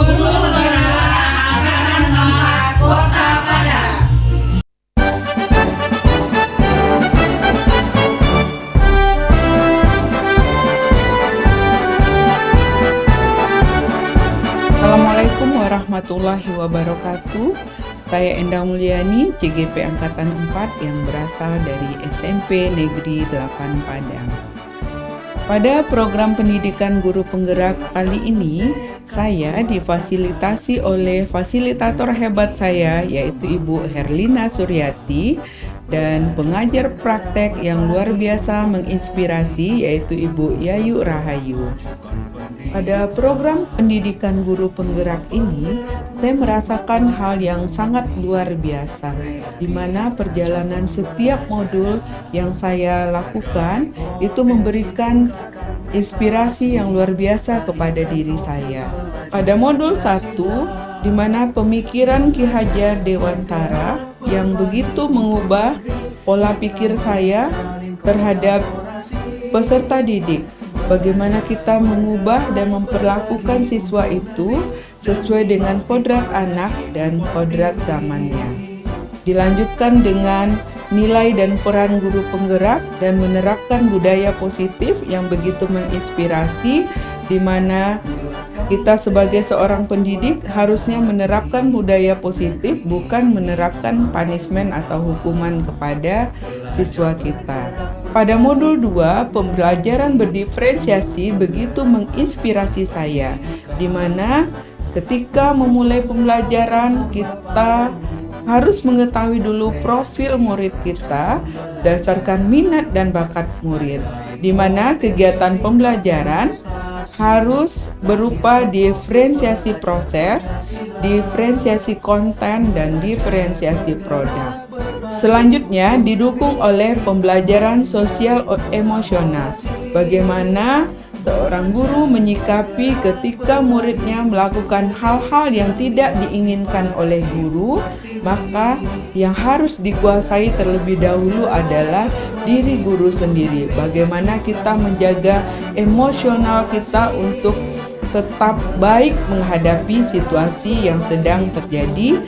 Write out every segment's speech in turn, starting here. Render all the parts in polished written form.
Guru Penggerak Angkatan 4 Kota Padang. Assalamualaikum warahmatullahi wabarakatuh. Saya Endah Mulyani, CGP Angkatan 4 yang berasal dari SMP Negeri 8 Padang. Pada program pendidikan guru penggerak kali ini, saya difasilitasi oleh fasilitator hebat saya, yaitu Ibu Herlina Suryati, dan pengajar praktek yang luar biasa menginspirasi, yaitu Ibu Yayu Rahayu. Pada program pendidikan guru penggerak ini, saya merasakan hal yang sangat luar biasa, di mana perjalanan setiap modul yang saya lakukan itu memberikan inspirasi yang luar biasa kepada diri saya. Pada modul 1, di mana pemikiran Ki Hajar Dewantara yang begitu mengubah pola pikir saya terhadap peserta didik. Bagaimana kita mengubah dan memperlakukan siswa itu sesuai dengan kodrat anak dan kodrat zamannya. Dilanjutkan dengan nilai dan peran guru penggerak dan menerapkan budaya positif yang begitu menginspirasi, di mana kita sebagai seorang pendidik harusnya menerapkan budaya positif, bukan menerapkan punishment atau hukuman kepada siswa kita. Pada modul 2, pembelajaran berdiferensiasi begitu menginspirasi saya, di mana ketika memulai pembelajaran kita harus mengetahui dulu profil murid kita berdasarkan minat dan bakat murid, di mana kegiatan pembelajaran harus berupa diferensiasi proses, diferensiasi konten, dan diferensiasi produk. Selanjutnya didukung oleh pembelajaran sosial emosional. Bagaimana seorang guru menyikapi ketika muridnya melakukan hal-hal yang tidak diinginkan oleh guru, maka yang harus dikuasai terlebih dahulu adalah diri guru sendiri. Bagaimana kita menjaga emosional kita untuk tetap baik menghadapi situasi yang sedang terjadi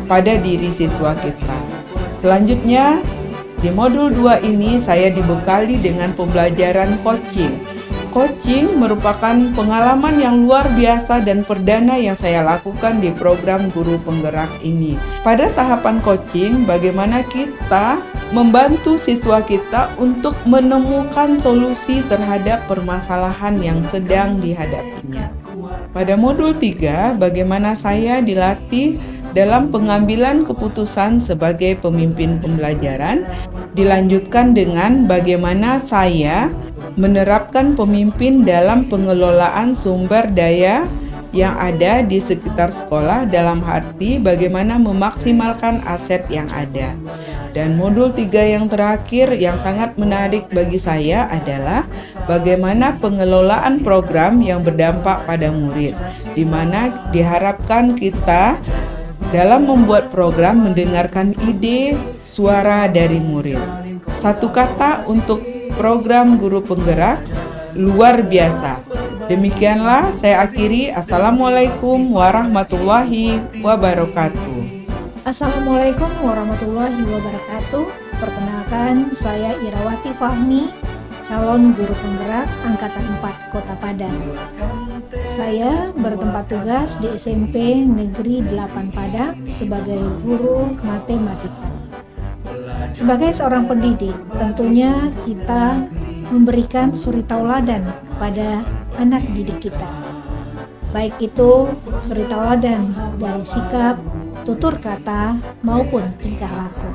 pada diri siswa kita. Selanjutnya, di modul 2 ini saya dibekali dengan pembelajaran coaching. Coaching merupakan pengalaman yang luar biasa dan perdana yang saya lakukan di program guru penggerak ini. Pada tahapan coaching, bagaimana kita membantu siswa kita untuk menemukan solusi terhadap permasalahan yang sedang dihadapinya. Pada modul 3, bagaimana saya dilatih dalam pengambilan keputusan sebagai pemimpin pembelajaran, dilanjutkan dengan bagaimana saya menerapkan pemimpin dalam pengelolaan sumber daya yang ada di sekitar sekolah, dalam arti bagaimana memaksimalkan aset yang ada. Dan modul 3 yang terakhir yang sangat menarik bagi saya adalah bagaimana pengelolaan program yang berdampak pada murid, di mana diharapkan kita dalam membuat program mendengarkan ide, suara dari murid. Satu kata untuk program guru penggerak, luar biasa. Demikianlah saya akhiri. Assalamualaikum warahmatullahi wabarakatuh. Assalamualaikum warahmatullahi wabarakatuh. Perkenalkan, saya Irawati Fahmi, calon guru penggerak Angkatan 4 Kota Padang. Saya bertempat tugas di SMP Negeri 8 Padang sebagai guru matematika. Sebagai seorang pendidik, tentunya kita memberikan suri tauladan kepada anak didik kita. Baik itu suri tauladan dari sikap, tutur kata, maupun tingkah laku.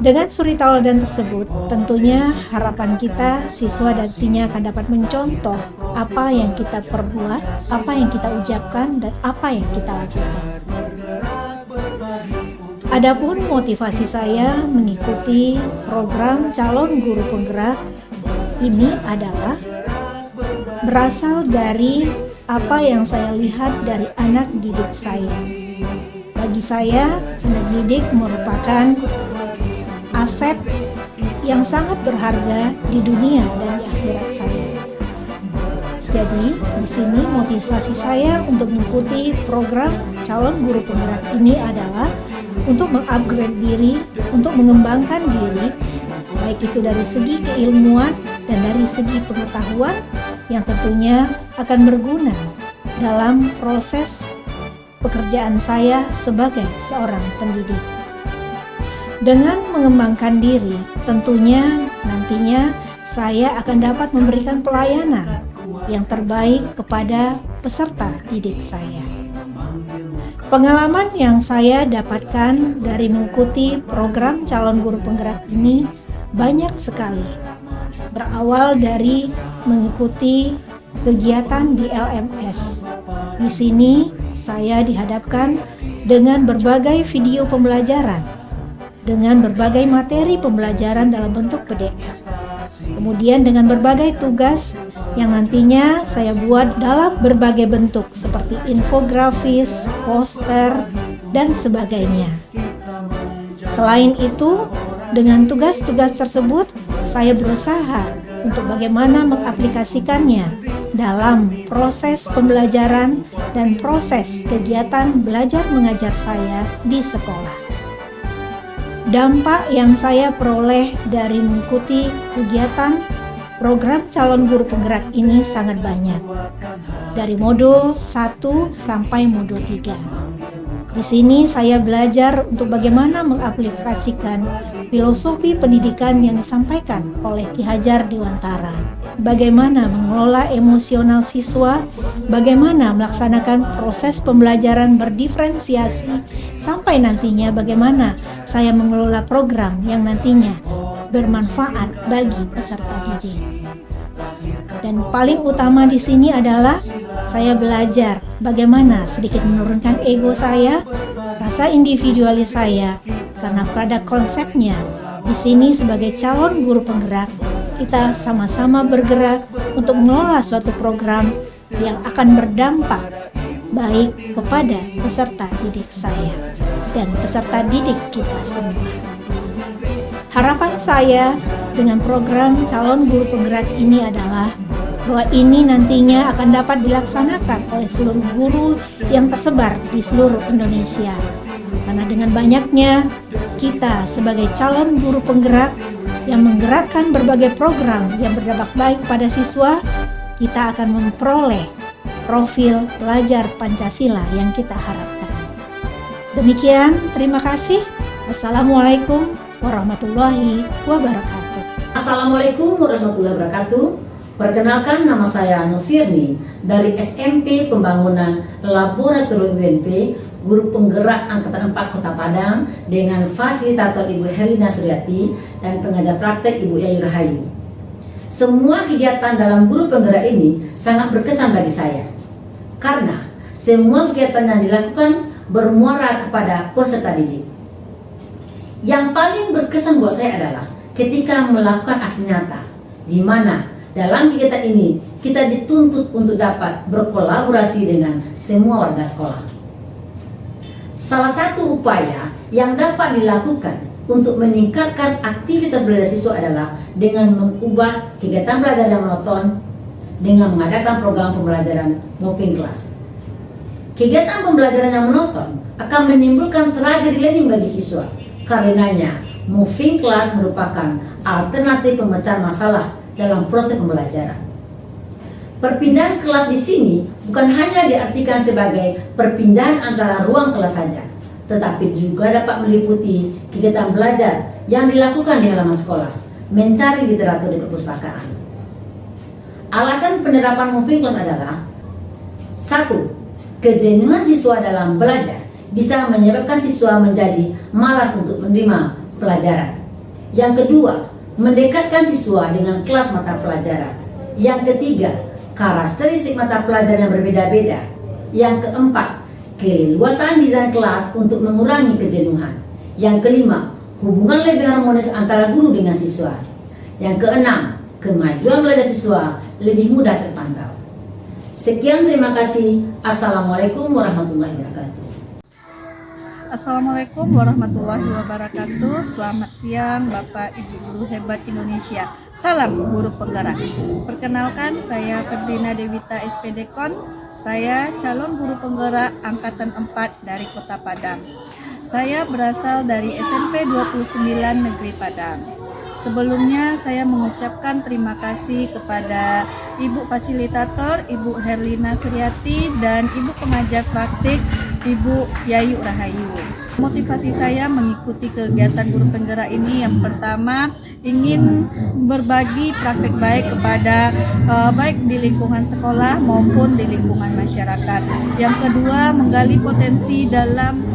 Dengan suri tauladan tersebut, tentunya harapan kita siswa nantinya akan dapat mencontoh apa yang kita perbuat, apa yang kita ucapkan, dan apa yang kita lakukan. Adapun motivasi saya mengikuti program calon guru penggerak ini adalah berasal dari apa yang saya lihat dari anak didik saya. Bagi saya, anak didik merupakan aset yang sangat berharga di dunia dan di akhirat saya. Jadi, di di sini motivasi saya untuk mengikuti program calon guru penggerak ini adalah untuk mengupgrade diri, untuk mengembangkan diri, baik itu dari segi keilmuan dan dari segi pengetahuan yang tentunya akan berguna dalam proses pekerjaan saya sebagai seorang pendidik. Dengan mengembangkan diri, tentunya nantinya saya akan dapat memberikan pelayanan yang terbaik kepada peserta didik saya. Pengalaman yang saya dapatkan dari mengikuti program calon guru penggerak ini banyak sekali. Berawal dari mengikuti kegiatan di LMS. Di sini saya dihadapkan dengan berbagai video pembelajaran, dengan berbagai materi pembelajaran dalam bentuk PDF. Kemudian dengan berbagai tugas yang nantinya saya buat dalam berbagai bentuk seperti infografis, poster, dan sebagainya. Selain itu, dengan tugas-tugas tersebut, saya berusaha untuk bagaimana mengaplikasikannya dalam proses pembelajaran dan proses kegiatan belajar mengajar saya di sekolah. Dampak yang saya peroleh dari mengikuti kegiatan program calon guru penggerak ini sangat banyak. Dari modul 1 sampai modul 3. Di sini saya belajar untuk bagaimana mengaplikasikan filosofi pendidikan yang disampaikan oleh Ki Hajar Dewantara. Bagaimana mengelola emosional siswa, bagaimana melaksanakan proses pembelajaran berdiferensiasi, sampai nantinya bagaimana saya mengelola program yang nantinya bermanfaat bagi peserta didik. Dan paling utama di sini adalah saya belajar bagaimana sedikit menurunkan ego saya, rasa individualis saya, karena pada konsepnya di sini sebagai calon guru penggerak kita sama-sama bergerak untuk mengelola suatu program yang akan berdampak baik kepada peserta didik saya dan peserta didik kita semua. Harapan saya dengan program calon guru penggerak ini adalah bahwa ini nantinya akan dapat dilaksanakan oleh seluruh guru yang tersebar di seluruh Indonesia. Karena dengan banyaknya kita sebagai calon guru penggerak yang menggerakkan berbagai program yang berdampak baik pada siswa, kita akan memperoleh profil pelajar Pancasila yang kita harapkan. Demikian, terima kasih. Assalamualaikum warahmatullahi wabarakatuh. Assalamualaikum warahmatullahi wabarakatuh. Perkenalkan, nama saya Nufirni dari SMP Pembangunan Laboratorium UNP, guru penggerak Angkatan 4 Kota Padang dengan fasilitator Ibu Herlina Suryati dan pengajar praktek Ibu Yayu Rahayu. Semua kegiatan dalam guru penggerak ini sangat berkesan bagi saya karena semua kegiatan yang dilakukan bermuara kepada peserta didik. Yang paling berkesan buat saya adalah ketika melakukan aksi nyata, di mana dalam kegiatan ini kita dituntut untuk dapat berkolaborasi dengan semua warga sekolah. Salah satu upaya yang dapat dilakukan untuk meningkatkan aktivitas belajar siswa adalah dengan mengubah kegiatan belajar yang monoton dengan mengadakan program pembelajaran moving class. Kegiatan pembelajaran yang monoton akan menimbulkan tragedi learning bagi siswa. Karenanya, moving class merupakan alternatif pemecahan masalah dalam proses pembelajaran. Perpindahan kelas di sini bukan hanya diartikan sebagai perpindahan antara ruang kelas saja, tetapi juga dapat meliputi kegiatan belajar yang dilakukan di halaman sekolah, mencari literatur di perpustakaan. Alasan penerapan moving class adalah 1. Kejenuhan siswa dalam belajar bisa menyebabkan siswa menjadi malas untuk menerima pelajaran. Yang kedua, mendekatkan siswa dengan kelas mata pelajaran. Yang ketiga, karakteristik mata pelajaran yang berbeda-beda. Yang keempat, keleluasan desain kelas untuk mengurangi kejenuhan. Yang kelima, hubungan lebih harmonis antara guru dengan siswa. Yang keenam, kemajuan belajar siswa lebih mudah terpantau. Sekian, terima kasih. Assalamualaikum warahmatullahi wabarakatuh. Assalamualaikum warahmatullahi wabarakatuh. Selamat siang Bapak Ibu Guru Hebat Indonesia. Salam Guru Penggerak. Perkenalkan, saya Ferdina Dewita SPD Kons. Saya calon guru penggerak angkatan 4 dari Kota Padang. Saya berasal dari SMP 29 Negeri Padang. Sebelumnya saya mengucapkan terima kasih kepada Ibu Fasilitator, Ibu Herlina Suryati, dan Ibu Pengajar Praktik, Ibu Yayu Rahayu. Motivasi saya mengikuti kegiatan guru penggerak ini yang pertama ingin berbagi praktik baik kepada baik di lingkungan sekolah maupun di lingkungan masyarakat. Yang kedua, menggali potensi dalam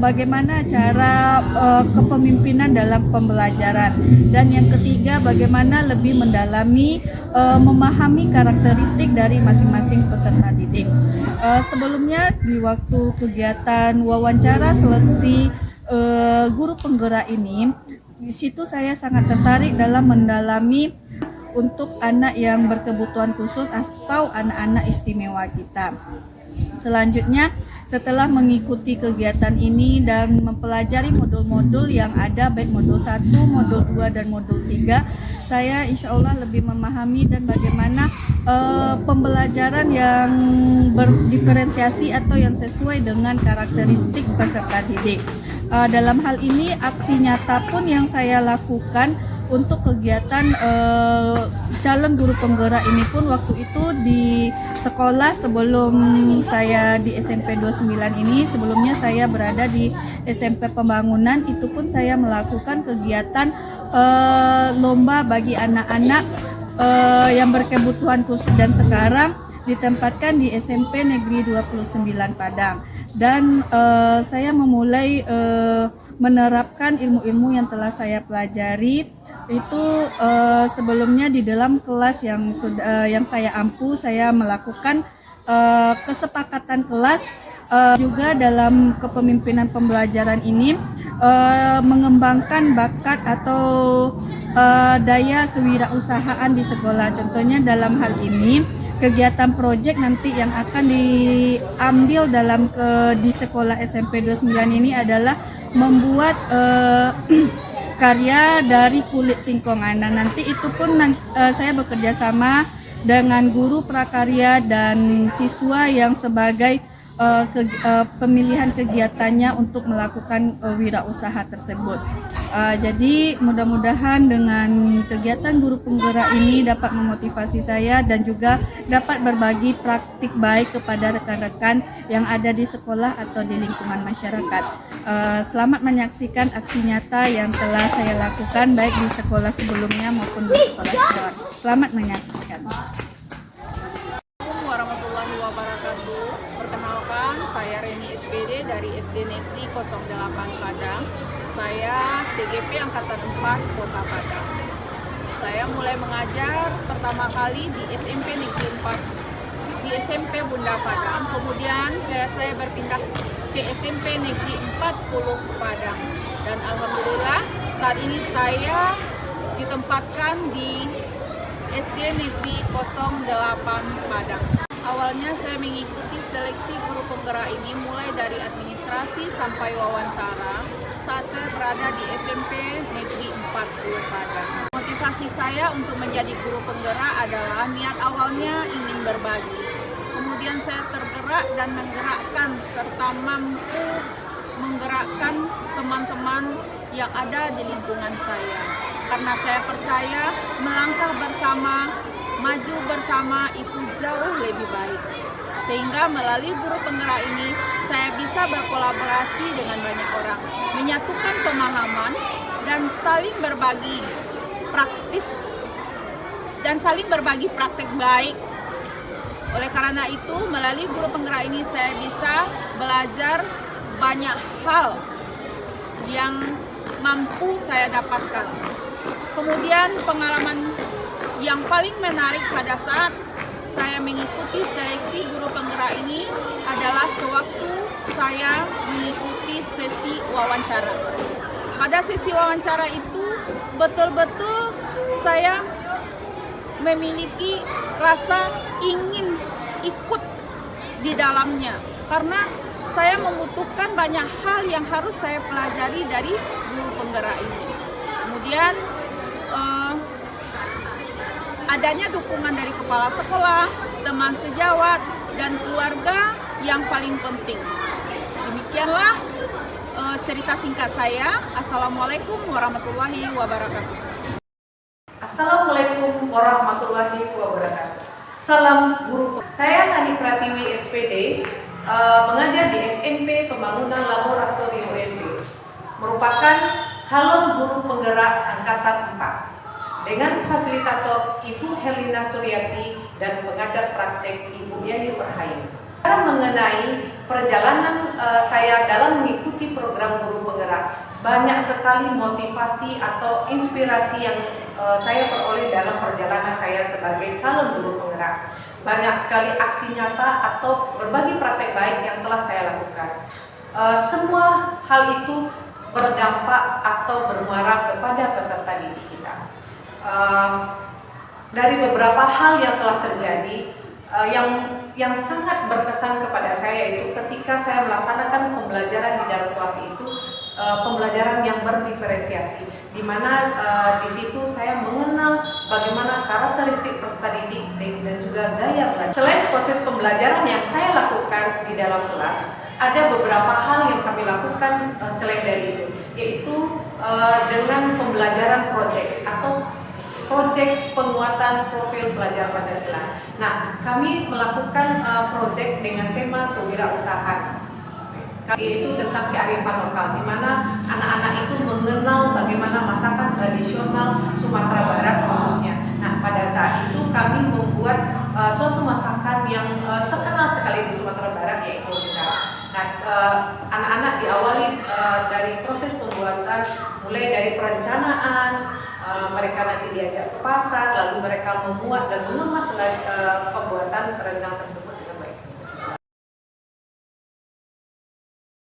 bagaimana cara kepemimpinan dalam pembelajaran. Dan yang ketiga, bagaimana lebih mendalami memahami karakteristik dari masing-masing peserta didik. Sebelumnya di waktu kegiatan wawancara seleksi guru penggerak ini, di situ saya sangat tertarik dalam mendalami untuk anak yang berkebutuhan khusus atau anak-anak istimewa kita. Selanjutnya, setelah mengikuti kegiatan ini dan mempelajari modul-modul yang ada, baik modul 1, modul 2, dan modul 3, saya insya Allah lebih memahami dan bagaimana pembelajaran yang berdiferensiasi atau yang sesuai dengan karakteristik peserta didik. Dalam hal ini, aksi nyata pun yang saya lakukan untuk kegiatan calon guru penggerak ini pun waktu itu di sekolah sebelum saya di SMP 29 ini. Sebelumnya saya berada di SMP Pembangunan, itu pun saya melakukan kegiatan lomba bagi anak-anak yang berkebutuhan khusus, dan sekarang ditempatkan di SMP Negeri 29 Padang. Dan saya memulai menerapkan ilmu-ilmu yang telah saya pelajari itu sebelumnya di dalam kelas yang saya ampu. Saya melakukan kesepakatan kelas juga dalam kepemimpinan pembelajaran ini, mengembangkan bakat atau daya kewirausahaan di sekolah. Contohnya dalam hal ini kegiatan proyek nanti yang akan diambil dalam di sekolah SMP 29 ini adalah membuat karya dari kulit singkong. Nah, nanti itu pun saya bekerja sama dengan guru prakarya dan siswa yang sebagai pemilihan kegiatannya untuk melakukan wirausaha tersebut. Jadi mudah-mudahan dengan kegiatan guru penggerak ini dapat memotivasi saya dan juga dapat berbagi praktik baik kepada rekan-rekan yang ada di sekolah atau di lingkungan masyarakat. Selamat menyaksikan aksi nyata yang telah saya lakukan baik di sekolah sebelumnya maupun di sekolah-sekolah. Selamat menyaksikan. Assalamualaikum warahmatullahi wabarakatuh. Perkenalkan, saya Reni SPD dari SD Negeri 08 Padang. Saya CGP Angkatan 4 Kota Padang. Saya mulai mengajar pertama kali di SMP Negeri 4 di SMP Bunda Padang. Kemudian saya berpindah ke SMP Negeri 40 Padang. Dan alhamdulillah saat ini saya ditempatkan di SD Negeri 08 Padang. Awalnya saya mengikuti seleksi guru penggerak ini mulai dari administrasi sampai wawancara saat saya berada di SMP Negeri 40 Padang. Motivasi saya untuk menjadi guru penggerak adalah niat awalnya ingin berbagi. Kemudian saya tergerak dan menggerakkan serta mampu menggerakkan teman-teman yang ada di lingkungan saya. Karena saya percaya melangkah bersama, maju bersama itu jauh lebih baik. Sehingga melalui guru penggerak ini saya bisa berkolaborasi dengan banyak orang, menyatukan pemahaman dan saling berbagi praktis dan saling berbagi praktek baik. Oleh karena itu, melalui guru penggerak ini saya bisa belajar banyak hal yang mampu saya dapatkan. Kemudian pengalaman yang paling menarik pada saat saya mengikuti seleksi guru penggerak ini adalah sewaktu saya mengikuti sesi wawancara. Pada sesi wawancara itu betul-betul saya memiliki rasa ingin ikut di dalamnya, karena saya membutuhkan banyak hal yang harus saya pelajari dari guru penggerak ini. Kemudian adanya dukungan dari kepala sekolah, teman sejawat, dan keluarga yang paling penting. Demikianlah cerita singkat saya. Assalamualaikum warahmatullahi wabarakatuh. Assalamualaikum warahmatullahi wabarakatuh. Salam guru. Saya Nani Pratiwi SPD, mengajar di SMP Pembangunan Laboratorium UNP, merupakan calon guru penggerak angkatan 4 dengan fasilitator Ibu Helena Suryati dan pengajar praktek Ibu Yayu Rahayu. Mengenai perjalanan saya dalam mengikuti program guru penggerak, banyak sekali motivasi atau inspirasi yang saya peroleh dalam perjalanan saya sebagai calon guru penggerak. Banyak sekali aksi nyata atau berbagai praktek baik yang telah saya lakukan. Semua hal itu berdampak atau bermuara kepada peserta didik kita. Dari beberapa hal yang telah terjadi, yang sangat berkesan kepada saya itu ketika saya melaksanakan pembelajaran di dalam kelas itu, pembelajaran yang berdiferensiasi, di mana di situ saya mengenal bagaimana karakteristik peserta didik dan juga gaya belajar. Selain proses pembelajaran yang saya lakukan di dalam kelas, ada beberapa hal yang kami lakukan selain dari itu, yaitu dengan pembelajaran proyek atau proyek penguatan profil pelajar Pancasila. Nah, kami melakukan proyek dengan tema kewirausahaan, yaitu tentang kearifan lokal, di mana anak-anak itu mengenal bagaimana masakan tradisional Sumatera Barat khususnya. Nah, pada saat itu kami membuat suatu masakan yang terkenal sekali di Sumatera Barat, yaitu rendang. Nah, anak-anak diawali dari proses pembuatan, mulai dari perencanaan, mereka nanti diajak ke pasar, lalu mereka memuat dan mengemas pembuatan rendang tersebut